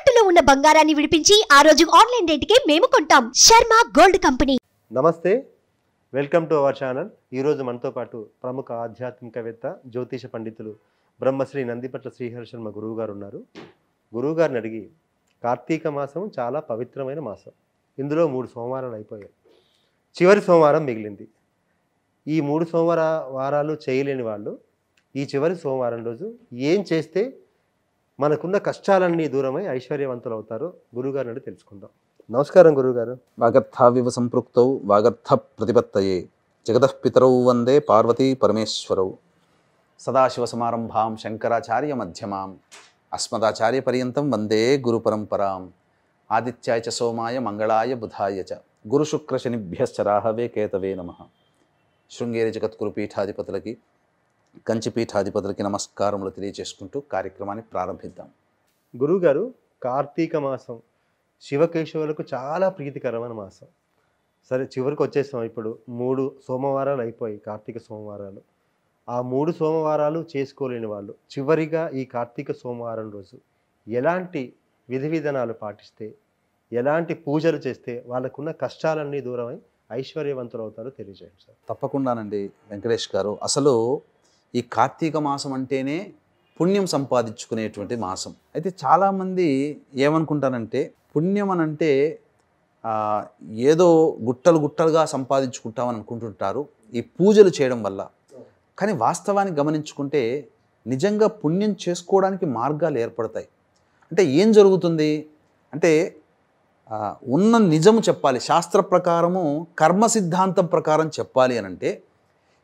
తాకట్టులో ఉన్న బంగారాన్ని విడిపించి ఆ రోజు ఆన్లైన్ రేటుకే మేము కొంటాం. Sharma gold company. నమస్తే, వెల్కమ్ టు అవర్ ఛానల్. ఈరోజు మనతో పాటు ప్రముఖ ఆధ్యాత్మికవేత్త, జ్యోతిష పండితులు బ్రహ్మశ్రీ నందిపట్ల శ్రీహరి శర్మ గురువు గారు ఉన్నారు. గురువు గారిని అడిగి, కార్తీక మాసం చాలా పవిత్రమైన మాసం. ఇందులో 3 సోమవారాలు అయిపోయాయి, చివరి సోమవారం మిగిలింది. ఈ 3 వారాలు చేయలేని వాళ్ళు ఈ చివరి సోమవారం రోజు ఏం చేస్తే మనకున్న కష్టాలన్నీ దూరమై ఐశ్వర్యవంతులు అవుతారో గురువుగారిని అడిగి తెలుసుకుందాం. నమస్కారం గురువుగారు. వాగర్థావివ సంపృక్తౌ వాగర్థ ప్రతిపత్తయే జగతః పితరౌ వందే పార్వతీ పరమేశ్వరౌ సదాశివ సమారంభాం శంకరాచార్య మధ్యమాం అస్మదాచార్య పర్యంతం వందే గురు పరంపరాం. ఆదిత్యాయ చ సోమాయ మంగళాయ బుధాయ చ గురు శుక్ర శనిభ్యశ్చ రాహవే కేతవే నమః. శృంగేరి జగద్గురు పీఠాధిపతులకి, కంచి పీఠాధిపతులకి నమస్కారములు తెలియజేసుకుంటూ కార్యక్రమాన్ని ప్రారంభిద్దాం. గురువుగారు, కార్తీక మాసం శివకేశవులకు చాలా ప్రీతికరమైన మాసం. సరే, చివరికి వచ్చేసాం. ఇప్పుడు 3 సోమవారాలు అయిపోయి, కార్తీక సోమవారాలు. ఆ 3 సోమవారాలు చేసుకోలేని వాళ్ళు చివరిగా ఈ కార్తీక సోమవారం రోజు ఎలాంటి విధి విధానాలు పాటిస్తే, ఎలాంటి పూజలు చేస్తే వాళ్ళకున్న కష్టాలన్నీ దూరమై ఐశ్వర్యవంతులు అవుతారో తెలియజేయండి సార్. తప్పకుండానండి వెంకటేష్ గారు. అసలు ఈ కార్తీక మాసం అంటేనే పుణ్యం సంపాదించుకునేటువంటి మాసం. అయితే చాలామంది ఏమనుకుంటారంటే, పుణ్యం అని అంటే ఏదో గుట్టలుగా సంపాదించుకుంటామని అనుకుంటుంటారు ఈ పూజలు చేయడం వల్ల. కానీ వాస్తవాన్ని గమనించుకుంటే నిజంగా పుణ్యం చేసుకోవడానికి మార్గాలు ఏర్పడతాయి. అంటే ఏం జరుగుతుంది అంటే, ఉన్న నిజము చెప్పాలి, శాస్త్ర ప్రకారము కర్మ సిద్ధాంతం ప్రకారం చెప్పాలి అని అంటే,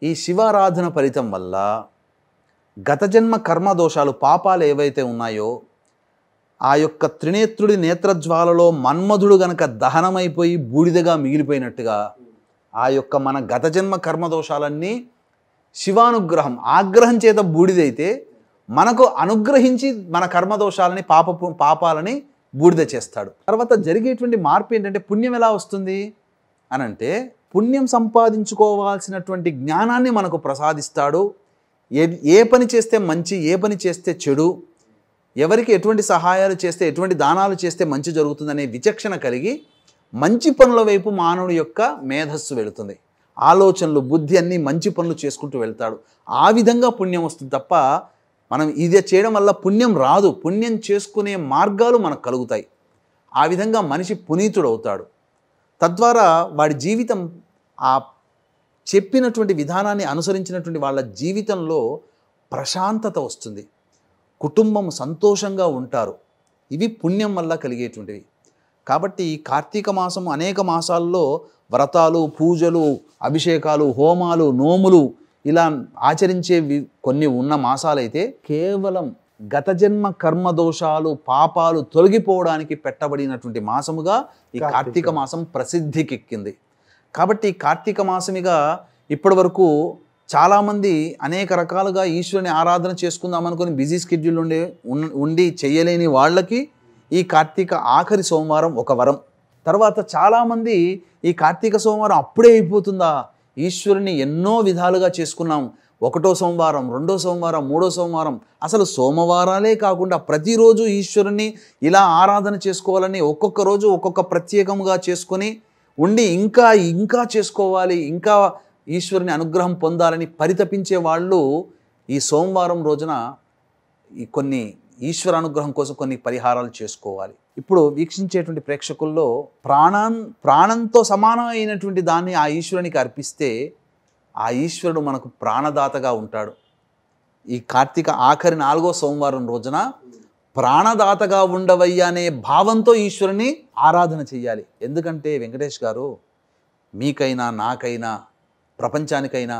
ఈ శివారాధన ఫలితం వల్ల గత జన్మ కర్మదోషాలు, పాపాలు ఏవైతే ఉన్నాయో, ఆ యొక్క త్రినేత్రుడి నేత్రజ్వాలలో మన్మధుడు గనక దహనమైపోయి బూడిదగా మిగిలిపోయినట్టుగా ఆ యొక్క మన గత జన్మ కర్మదోషాలన్నీ శివానుగ్రహం, ఆగ్రహం చేత బూడిదైతే మనకు అనుగ్రహించి మన కర్మదోషాలని పాపాలని బూడిద చేస్తాడు. తర్వాత జరిగేటువంటి మార్పు ఏంటంటే, పుణ్యం ఎలా వస్తుంది అని అంటే, పుణ్యం సంపాదించుకోవాల్సినటువంటి జ్ఞానాన్ని మనకు ప్రసాదిస్తాడు. ఏ పని చేస్తే మంచి, ఏ పని చేస్తే చెడు, ఎవరికి ఎటువంటి సహాయాలు చేస్తే, ఎటువంటి దానాలు చేస్తే మంచి జరుగుతుందనే విచక్షణ కలిగి మంచి పనుల వైపు మానవుడి యొక్క మేధస్సు వెళుతుంది. ఆలోచనలు, బుద్ధి అన్నీ మంచి పనులు చేసుకుంటూ వెళ్తాడు. ఆ విధంగా పుణ్యం వస్తుంది తప్ప మనం ఇది చేయడం వల్ల పుణ్యం రాదు. పుణ్యం చేసుకునే మార్గాలు మనకు కలుగుతాయి. ఆ విధంగా మనిషి పునీతుడు అవుతాడు. తద్వారా వాడి జీవితం ఆ చెప్పినటువంటి విధానాన్ని అనుసరించినటువంటి వాళ్ళ జీవితంలో ప్రశాంతత వస్తుంది, కుటుంబం సంతోషంగా ఉంటారు. ఇవి పుణ్యం వల్ల కలిగేటువంటివి. కాబట్టి కార్తీక మాసం అనేక మాసాల్లో వ్రతాలు, పూజలు, అభిషేకాలు, హోమాలు, నోములు ఇలా ఆచరించేవి కొన్ని ఉన్న మాసాలైతే, కేవలం గత జన్మ కర్మదోషాలు, పాపాలు తొలగిపోవడానికి పెట్టబడినటువంటి మాసముగా ఈ కార్తీక మాసం ప్రసిద్ధికెక్కింది. కాబట్టి కార్తీక మాసమిగా ఇప్పటి వరకు చాలామంది అనేక రకాలుగా ఈశ్వరుని ఆరాధన చేసుకుందాం అనుకుని బిజీ స్కెడ్యూల్ ఉండి చేయలేని వాళ్ళకి ఈ కార్తీక ఆఖరి సోమవారం ఒక వరం. తర్వాత చాలామంది ఈ కార్తీక సోమవారం అప్పుడే అయిపోతుందా, ఈశ్వరుని ఎన్నో విధాలుగా చేసుకున్నాం, 1వ సోమవారం, 2వ సోమవారం, 3వ సోమవారం, అసలు సోమవారాలే కాకుండా ప్రతిరోజు ఈశ్వరుని ఇలా ఆరాధన చేసుకోవాలని ఒక్కొక్క రోజు ఒక్కొక్క ప్రత్యేకంగా చేసుకొని ఉండి ఇంకా చేసుకోవాలి, ఇంకా ఈశ్వరుని అనుగ్రహం పొందాలని పరితపించే వాళ్ళు ఈ సోమవారం రోజున కొన్ని ఈశ్వర అనుగ్రహం కోసం కొన్ని పరిహారాలు చేసుకోవాలి. ఇప్పుడు వీక్షించేటువంటి ప్రేక్షకుల్లో ప్రాణంతో సమానమైనటువంటి దాన్ని ఆ ఈశ్వరునికి అర్పిస్తే ఆ ఈశ్వరుడు మనకు ప్రాణదాతగా ఉంటాడు. ఈ కార్తీక ఆఖరి 4వ సోమవారం రోజున ప్రాణదాతగా ఉండవయ్యా అనే భావంతో ఈశ్వరుని ఆరాధన చేయాలి. ఎందుకంటే వెంకటేష్ గారు, మీకైనా నాకైనా ప్రపంచానికైనా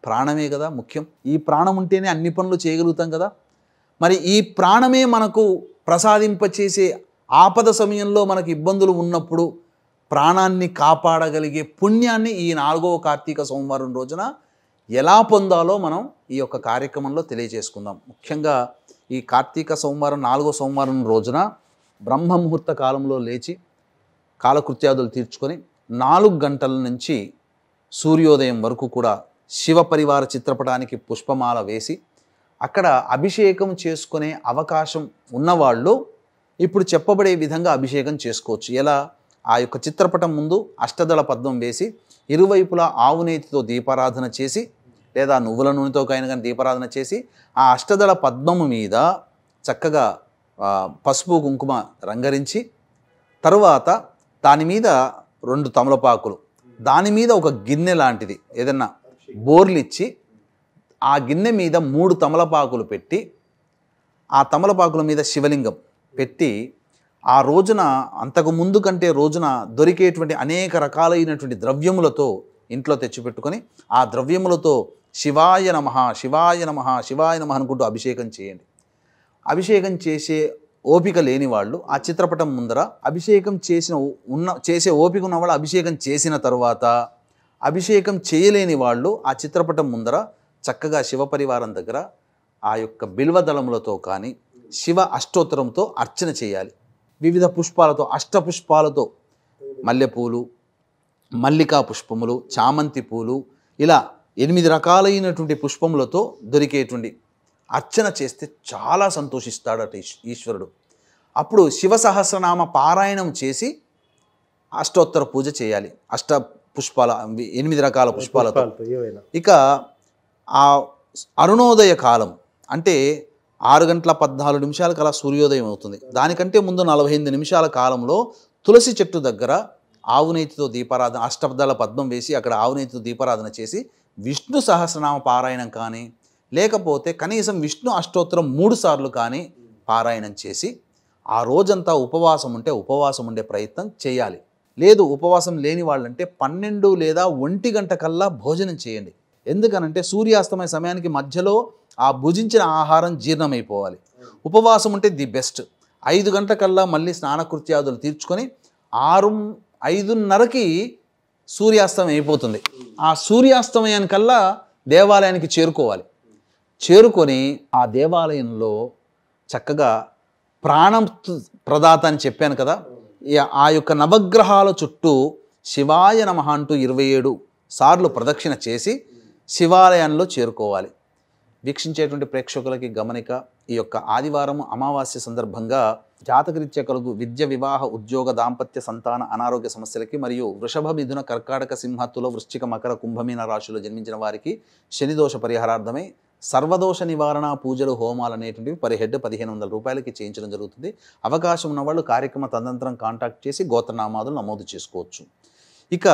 ప్రాణమే కదా ముఖ్యం. ఈ ప్రాణం ఉంటేనే అన్ని పనులు చేయగలుగుతాం కదా. మరి ఈ ప్రాణమే మనకు ప్రసాదింపచేసే ఆపద సమయంలో మనకు ఇబ్బందులు ఉన్నప్పుడు ప్రాణాన్ని కాపాడగలిగే పుణ్యాన్ని ఈ 4వ కార్తీక సోమవారం రోజున ఎలా పొందాలో మనం ఈ యొక్క కార్యక్రమంలో తెలియజేసుకుందాం. ముఖ్యంగా ఈ కార్తీక సోమవారం 4వ సోమవారం రోజున బ్రహ్మముహూర్త కాలంలో లేచి కాలకృత్యాదులు తీర్చుకొని 4 గంటల నుంచి సూర్యోదయం వరకు కూడా శివ పరివార చిత్రపటానికి పుష్పమాల వేసి అక్కడ అభిషేకం చేసుకునే అవకాశం ఉన్నవాళ్ళు ఇప్పుడు చెప్పబడే విధంగా అభిషేకం చేసుకోవచ్చు. ఎలా? ఆ యొక్క చిత్రపటం ముందు అష్టదళ పద్మం వేసి ఇరువైపులా ఆవు నేతితో దీపారాధన చేసి లేదా నువ్వుల నూనెతో అయినా కానీ దీపారాధన చేసి ఆ అష్టదళ పద్మము మీద చక్కగా పసుపు కుంకుమ రంగరించి తరువాత దాని మీద 2 తమలపాకులు, దాని మీద ఒక గిన్నె లాంటిది ఏదన్నా బోర్లు ఇచ్చి ఆ గిన్నె మీద 3 తమలపాకులు పెట్టి ఆ తమలపాకుల మీద శివలింగం పెట్టి ఆ రోజున అంతకు ముందు కంటే రోజున దొరికేటువంటి అనేక రకాలైనటువంటి ద్రవ్యములతో ఇంట్లో తెచ్చిపెట్టుకొని ఆ ద్రవ్యములతో శివాయ నమః శివాయ నమః శివాయ నమః అనుకుంటూ అభిషేకం చేయండి. అభిషేకం చేసే ఓపిక లేని వాళ్ళు ఆ చిత్రపటం ముందర అభిషేకం చేసే ఓపిక ఉన్న వాళ్ళు అభిషేకం చేసిన తర్వాత, అభిషేకం చేయలేని వాళ్ళు ఆ చిత్రపటం ముందర చక్కగా శివపరివారం దగ్గర ఆ యొక్క బిల్వదళములతో కానీ శివ అష్టోత్తరంతో అర్చన చేయాలి. వివిధ పుష్పాలతో, అష్టపుష్పాలతో, మల్లెపూలు, మల్లికా పుష్పములు, చామంతి పూలు, ఇలా 8 రకాలైనటువంటి పుష్పములతో దొరికేటువంటి అర్చన చేస్తే చాలా సంతోషిస్తాడట ఈశ్వరుడు. అప్పుడు శివ సహస్రనామ పారాయణం చేసి అష్టోత్తర పూజ చేయాలి. అష్ట పుష్పాల 8 రకాల పుష్పాలతో. ఇక ఆ అరుణోదయ కాలం అంటే 6:14 అలా సూర్యోదయం అవుతుంది. దానికంటే ముందు 48 నిమిషాల కాలంలో తులసి చెట్టు దగ్గర ఆవునేతితో దీపారాధన, అష్టదళ పద్మం వేసి అక్కడ ఆవునేతితో దీపారాధన చేసి విష్ణు సహస్రనామ పారాయణం కానీ లేకపోతే కనీసం విష్ణు అష్టోత్తరం 3 సార్లు కానీ పారాయణం చేసి ఆ రోజంతా ఉపవాసం ఉంటే ఉపవాసం ఉండే ప్రయత్నం చేయాలి. లేదు ఉపవాసం లేని వాళ్ళంటే 12 లేదా 1 గంట కల్లా భోజనం చేయండి. ఎందుకనంటే సూర్యాస్తమయ సమయానికి మధ్యలో ఆ భుజించిన ఆహారం జీర్ణమైపోవాలి. ఉపవాసం ఉంటే ది బెస్ట్. 5 గంటల కల్లా మళ్ళీ స్నానకృత్యాదులు తీర్చుకొని 5:30కి సూర్యాస్తమయం అయిపోతుంది. ఆ సూర్యాస్తమయానికల్లా దేవాలయానికి చేరుకోవాలి. చేరుకొని ఆ దేవాలయంలో చక్కగా ప్రాణం ప్రదాత అని చెప్పాను కదా, ఆ యొక్క నవగ్రహాల చుట్టూ శివాయ నమః అంటూ 27 సార్లు ప్రదక్షిణ చేసి శివాలయంలో చేరుకోవాలి. వీక్షించేటువంటి ప్రేక్షకులకి గమనిక, ఈ యొక్క ఆదివారం అమావాస్య సందర్భంగా జాతకరీత్యా కలుగు విద్య, వివాహ, ఉద్యోగ, దాంపత్య, సంతాన, అనారోగ్య సమస్యలకి మరియు వృషభ, మిథున, కర్కాటక, సింహ, తుల, వృశ్చిక, మకర, కుంభమీన రాశుల్లో జన్మించిన వారికి శనిదోష పరిహారార్థమై సర్వదోష నివారణ పూజలు, హోమాలు అనేటువంటివి పర్ హెడ్ 1500 రూపాయలకి చేయించడం జరుగుతుంది. అవకాశం ఉన్నవాళ్ళు కార్యక్రమ తదనంతరం కాంటాక్ట్ చేసి గోత్రనామాదులు నమోదు చేసుకోవచ్చు. ఇక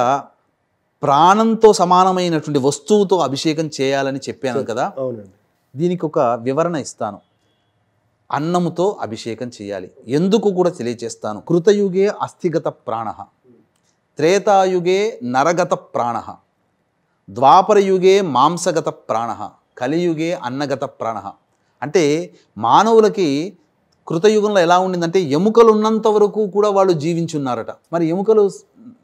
ప్రాణంతో సమానమైనటువంటి వస్తువుతో అభిషేకం చేయాలని చెప్పాను కదా, దీనికి ఒక వివరణ ఇస్తాను. అన్నముతో అభిషేకం చేయాలి. ఎందుకు కూడా తెలియచేస్తాను. కృతయుగే అస్థిగత ప్రాణ, త్రేతాయుగే నరగత ప్రాణ, ద్వాపరయుగే మాంసగత ప్రాణ, కలియుగే అన్నగత ప్రాణ. అంటే మానవులకి కృతయుగంలో ఎలా ఉండిందంటే ఎముకలు ఉన్నంత వరకు కూడా వాళ్ళు జీవించున్నారట. మరి ఎముకలు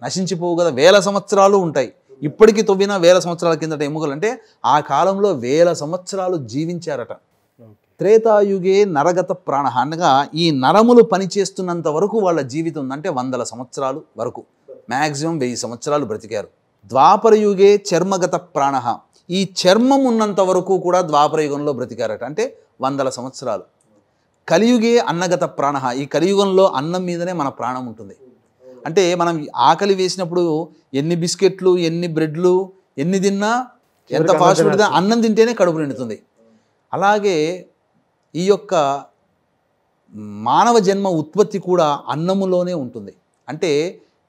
నశించిపోవు కదా, 1000 సంవత్సరాలు ఉంటాయి. ఇప్పటికీ తవ్విన 1000 సంవత్సరాల కిందట ఎముకలు అంటే ఆ కాలంలో 1000 సంవత్సరాలు జీవించారట. త్రేతాయుగే నరగత ప్రాణ అనగా ఈ నరములు పనిచేస్తున్నంత వరకు వాళ్ళ జీవితం ఉందంటే 100 సంవత్సరాలు వరకు, మ్యాక్సిమం 1000 సంవత్సరాలు బ్రతికారు. ద్వాపరయుగే చర్మగత ప్రాణ, ఈ చర్మం ఉన్నంత వరకు కూడా ద్వాపరయుగంలో బ్రతికారట, అంటే 100 సంవత్సరాలు. కలియుగే అన్నగత ప్రాణ, ఈ కలియుగంలో అన్నం మీదనే మన ప్రాణం ఉంటుంది. అంటే మనం ఆకలి వేసినప్పుడు ఎన్ని బిస్కెట్లు, ఎన్ని బ్రెడ్లు, ఎన్ని తిన్నా, ఎంత ఫాస్ట్ ఫుడ్ తిన్నా అన్నం తింటేనే కడుపు నిండుతుంది. అలాగే ఈ యొక్క మానవ జన్మ ఉత్పత్తి కూడా అన్నములోనే ఉంటుంది. అంటే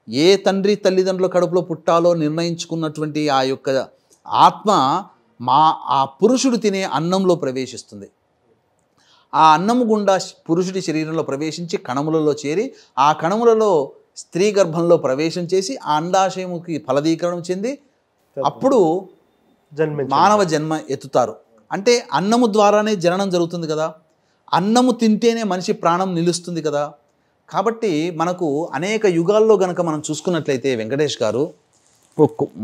ఏ తండ్రి తల్లిదండ్రుల కడుపులో పుట్టాలో నిర్ణయించుకున్నటువంటి ఆ యొక్క ఆత్మ ఆ పురుషుడు తినే అన్నంలో ప్రవేశిస్తుంది. ఆ అన్నము గుండా పురుషుడి శరీరంలో ప్రవేశించి కణములలో చేరి ఆ కణములలో స్త్రీ గర్భంలో ప్రవేశం చేసి ఆ అండాశయముకి ఫలదీకరణం చెంది అప్పుడు మానవ జన్మ ఎత్తుతారు. అంటే అన్నము ద్వారానే జననం జరుగుతుంది కదా, అన్నము తింటేనే మనిషి ప్రాణం నిలుస్తుంది కదా. కాబట్టి మనకు అనేక యుగాల్లో గనక మనం చూసుకున్నట్లయితే వెంకటేష్ గారు,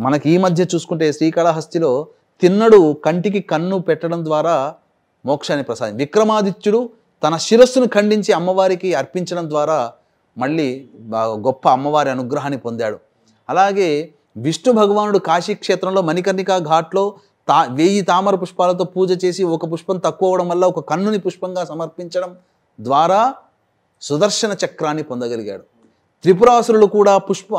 మనకి ఈ మధ్య చూసుకుంటే శ్రీకాళహస్తిలో తిన్నడు కంటికి కన్ను పెట్టడం ద్వారా మోక్షాన్ని ప్రసాదం, విక్రమాదిత్యుడు తన శిరస్సును ఖండించి అమ్మవారికి అర్పించడం ద్వారా మళ్ళీ గొప్ప అమ్మవారి అనుగ్రహాన్ని పొందాడు. అలాగే విష్ణు భగవానుడు కాశీక్షేత్రంలో మణికర్ణికా ఘాట్లో 1000 తామర పుష్పాలతో పూజ చేసి ఒక పుష్పం తక్కువ అవడం వల్ల ఒక కన్నుని పుష్పంగా సమర్పించడం ద్వారా సుదర్శన చక్రాన్ని పొందగలిగాడు. త్రిపురాసురులు కూడా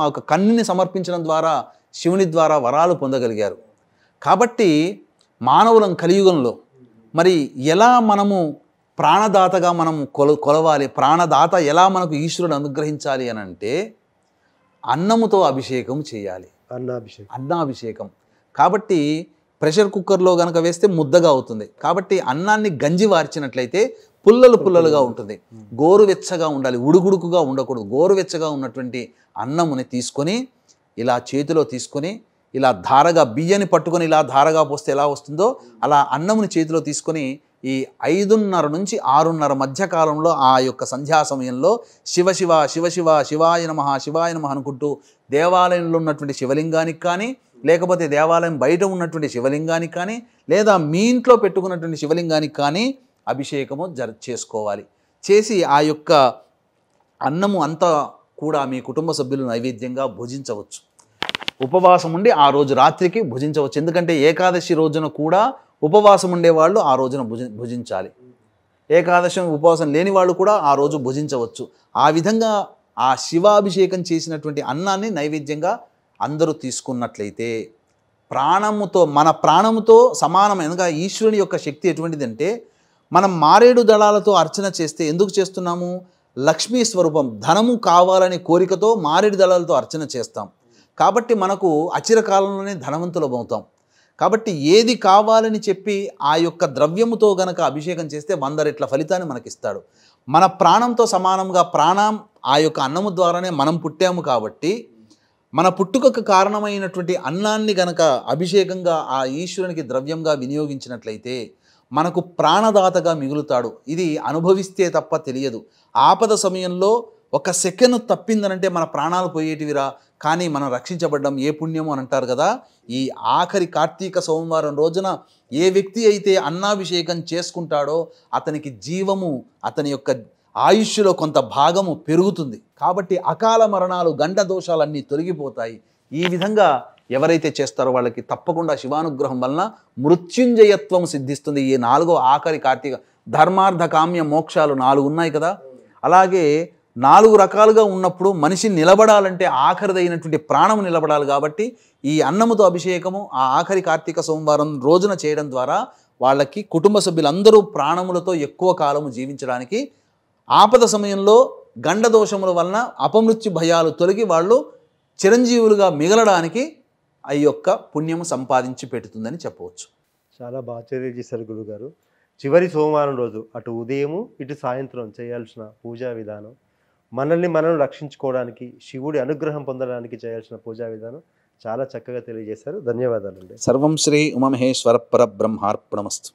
ఒక కన్నుని సమర్పించడం ద్వారా శివుని ద్వారా వరాలు పొందగలిగారు. కాబట్టి మానవులం కలియుగంలో మరి ఎలా మనము ప్రాణదాతగా మనం కొలవాలి, ప్రాణదాత ఎలా మనకు ఈశ్వరుడు అనుగ్రహించాలి అని అంటే అన్నముతో అభిషేకం చేయాలి. అన్నాభిషేకం. కాబట్టి ప్రెషర్ కుక్కర్లో కనుక వేస్తే ముద్దగా అవుతుంది. కాబట్టి అన్నాన్ని గంజి వార్చినట్లయితే పుల్లలుగా ఉంటుంది. గోరువెచ్చగా ఉండాలి, ఉడుకుడుకుగా ఉండకూడదు. గోరువెచ్చగా ఉన్నటువంటి అన్నముని తీసుకొని ఇలా చేతిలో తీసుకొని ఇలా ధారగా బియ్యాన్ని పట్టుకొని ఇలా ధారగా పోస్తే ఎలా వస్తుందో అలా అన్నముని చేతిలో తీసుకొని ఈ 5:30 నుంచి 6:30 మధ్య కాలంలో ఆ యొక్క సంధ్యా సమయంలో శివ శివ శివ శివ శివాయ నమః అనుకుంటూ దేవాలయంలో ఉన్నటువంటి శివలింగానికి కానీ, లేకపోతే దేవాలయం బయట ఉన్నటువంటి శివలింగానికి కానీ, లేదా మీ ఇంట్లో పెట్టుకున్నటువంటి శివలింగానికి కానీ అభిషేకము చేసుకోవాలి. చేసి ఆ యొక్క అన్నము అంతా కూడా మీ కుటుంబ సభ్యులు నైవేద్యంగా భుజించవచ్చు. ఉపవాసం ఉండి ఆ రోజు రాత్రికి భుజించవచ్చు. ఎందుకంటే ఏకాదశి రోజున కూడా ఉపవాసం ఉండేవాళ్ళు ఆ రోజున భుజించాలి. ఏకాదశి ఉపవాసం లేని వాళ్ళు కూడా ఆ రోజు భుజించవచ్చు. ఆ విధంగా ఆ శివాభిషేకం చేసినటువంటి అన్నాన్ని నైవేద్యంగా అందరూ తీసుకున్నట్లయితే మన ప్రాణముతో సమానమైనగా ఈశ్వరుని యొక్క శక్తి ఎటువంటిదంటే, మనం మారేడు దళాలతో అర్చన చేస్తే ఎందుకు చేస్తున్నాము? లక్ష్మీ స్వరూపం, ధనము కావాలనే కోరికతో మారేడు దళాలతో అర్చన చేస్తాం. కాబట్టి మనకు అచిరకాలంలోనే ధనవంతులం అవుతాం. కాబట్టి ఏది కావాలని చెప్పి ఆ యొక్క ద్రవ్యముతో గనక అభిషేకం చేస్తే 100 రెట్ల ఫలితాన్ని మనకిస్తాడు. మన ప్రాణంతో సమానంగా ప్రాణం ఆ యొక్క అన్నము ద్వారానే మనం పుట్టాము. కాబట్టి మన పుట్టుకకు కారణమైనటువంటి అన్నాన్ని గనక అభిషేకంగా ఆ ఈశ్వరునికి ద్రవ్యంగా వినియోగించినట్లయితే మనకు ప్రాణదాతగా మిగులుతాడు. ఇది అనుభవిస్తే తప్ప తెలియదు. ఆపద సమయంలో ఒక సెకండ్ తప్పిందనంటే మన ప్రాణాలు పోయేటివిరా, కానీ మనం రక్షించబడ్డం ఏ పుణ్యము అని అంటారు కదా. ఈ ఆఖరి కార్తీక సోమవారం రోజున ఏ వ్యక్తి అయితే అన్నాభిషేకం చేసుకుంటాడో అతనికి జీవము, అతని యొక్క ఆయుష్లో కొంత భాగము పెరుగుతుంది. కాబట్టి అకాల మరణాలు, గండ దోషాలన్నీ తొలగిపోతాయి. ఈ విధంగా ఎవరైతే చేస్తారో వాళ్ళకి తప్పకుండా శివానుగ్రహం వలన మృత్యుంజయత్వం సిద్ధిస్తుంది. ఈ 4వ ఆఖరి కార్తీక ధర్మార్థ కామ్య మోక్షాలు 4 ఉన్నాయి కదా. అలాగే 4 రకాలుగా ఉన్నప్పుడు మనిషి నిలబడాలంటే ఆఖరిదైనటువంటి ప్రాణము నిలబడాలి. కాబట్టి ఈ అన్నముతో అభిషేకము ఆ ఆఖరి కార్తీక సోమవారం రోజున చేయడం ద్వారా వాళ్ళకి కుటుంబ సభ్యులందరూ ప్రాణములతో ఎక్కువ కాలము జీవించడానికి, ఆపద సమయంలో గండదోషముల వలన అపమృత్యు భయాలు తొలగి వాళ్ళు చిరంజీవులుగా మిగలడానికి ఆ యొక్క పుణ్యము సంపాదించి పెడుతుందని చెప్పవచ్చు. చాలా బాగా తెలియజేశారు గురుగారు. చివరి సోమవారం రోజు అటు ఉదయము ఇటు సాయంత్రం చేయాల్సిన పూజా విధానం, మనల్ని మనం రక్షించుకోవడానికి, శివుడి అనుగ్రహం పొందడానికి చేయాల్సిన పూజా విధానం చాలా చక్కగా తెలియజేశారు. ధన్యవాదాలండి. సర్వం శ్రీ ఉమామహేశ్వర పరబ్రహ్మార్పణమస్తు.